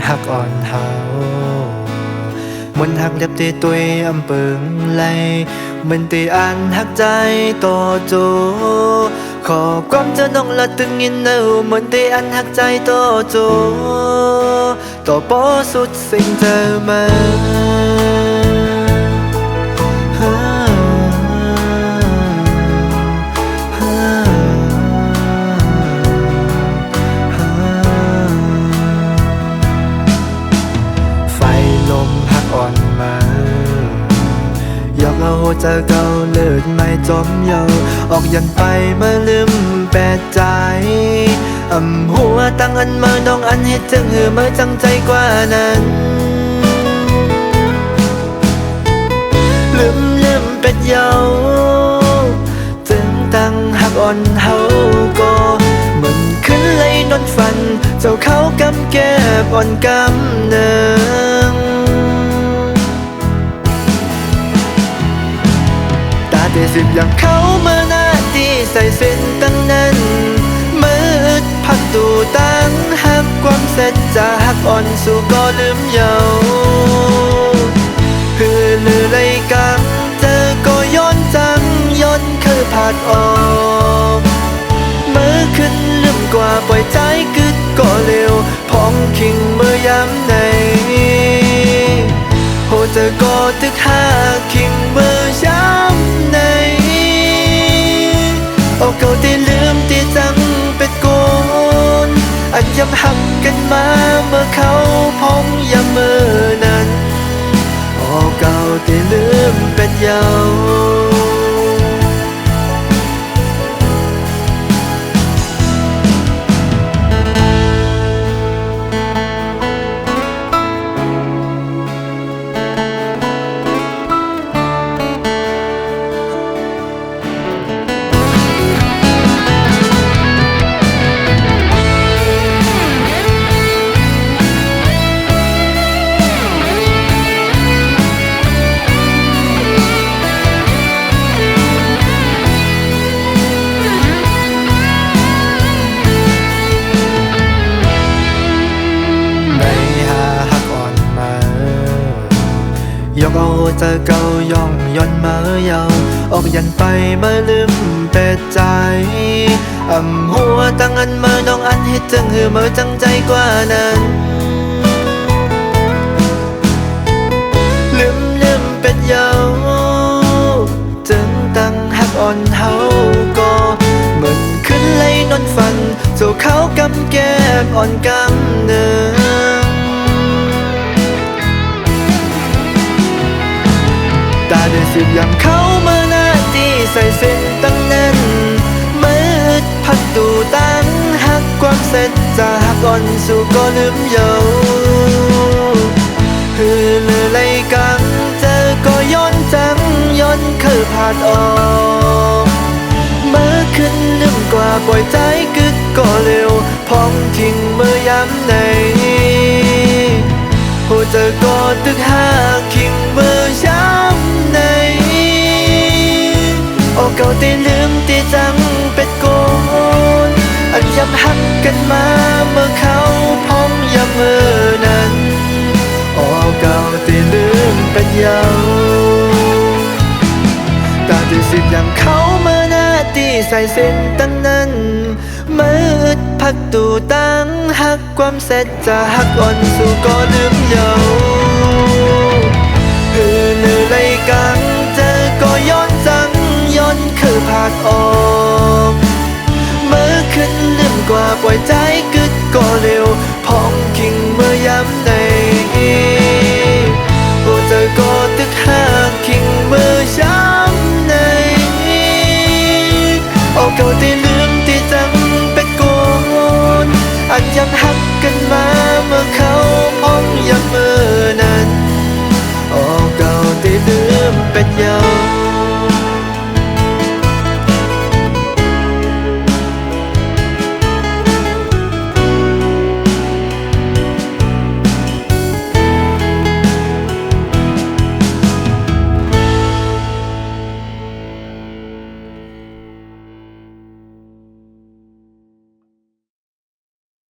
หักอ่อนเฮามันหักเด็บที่ตัวอำเปิงไหลมันตีอันหักใจต่อโจขอความจะน้องละตึงยินเนามันตีอันหักใจต่อโจต่อปอสุดสิ่งเธอมาเอาเจอเก่าเลิศไม่จมเยาออกยันไปเมื่อลืมแปดใจหัวตั้งอันเมื่อน้องอันให้จึงหือเมื่อจังใจกว่านั้นลืมเป็ดเยาจึงตั้งหักอ่อนเฮาก็มันขึ้นเลยนอนฝันเจ้าเขากำแก้บอ่อนกำเนิงที่สิบอย่างเขาเมื่อหน้าที่ใส่เส้นตั้งนั้นมืดพักตูตั้งหักความเสร็จจะหักอ่อนสู่ก็ลืมเยาฮือลือเลยกังเจอก็ย้อนจังย้อนคือผาดออกมือขึ้นลืมกว่าปล่อยใจกึดก็เร็วพองคิงเมื่อย้ำในโหเจอก็ตึกหาคิงเมื่อย้ำในโอ้เก่าที่ลืมที่จังเป็ดโกนอันย้ำหักกันมาเมื่อเขาพองย้ำเมื่อนั้นโอ้เก่าที่ลืมเป็ดเยาเอาเจอเก่าย่องย้อนเมื่อเยาออกยันไปเมื่อลืมเป็ดใจหัวตั้งอันเมื่อน้องอันให้จึงหือเมื่อจังใจกว่านั้นลืมเป็ดเยาจึงตั้งหักอ่อนเฮาก็เหมือนขึ้นเลยนอนฝันเจ้าเขากำแก้มอ่อนกำเนิงตาได้สิบอย่างเขาเมื่อหน้าที่ใส่เส้นตั้งนั้นมืดพัดตูตั้งหักความเสร็จจะหักอ่อนสู่ก็ลืมเยาฮือลือเลยกังเจอก็ย้อนจังย้อนคือผาดออกเมื่อขึ้นลืมกว่าปล่อยใจกึดก็เร็วพองทิ้งเมื่อย้ำในโหเจอก็ตึกหาคิงเมื่อย้ำในโอ้เก่าที่ลืมที่จังเป็ดโกนอันย้ำหักกันมาเมื่อเขาพองย้ำเมื่อนั้นโอ้เก่าที่ลืมเป็ดเยาตาที่สิบอย่างเขาเมื่อหน้าที่ใส่เส้นตั้งนั้นมืดพักตูตั้งหักความเสร็จจะหักอ่อนสู่ก็ลืมเยาฮือลือเลยกังเจอก็ย้อนจังย้อนคือผาดออกเมื่อขึ้นลืมกว่าปล่อยใจกึดก็เร็วพองคิงเมื่อย้ำในโอ้เจอก็ตึกหาคิงเมื่อย้ำในโอ้เก่าที่ลืมที่จังเป็ดโกนอันย้ำหักกันมา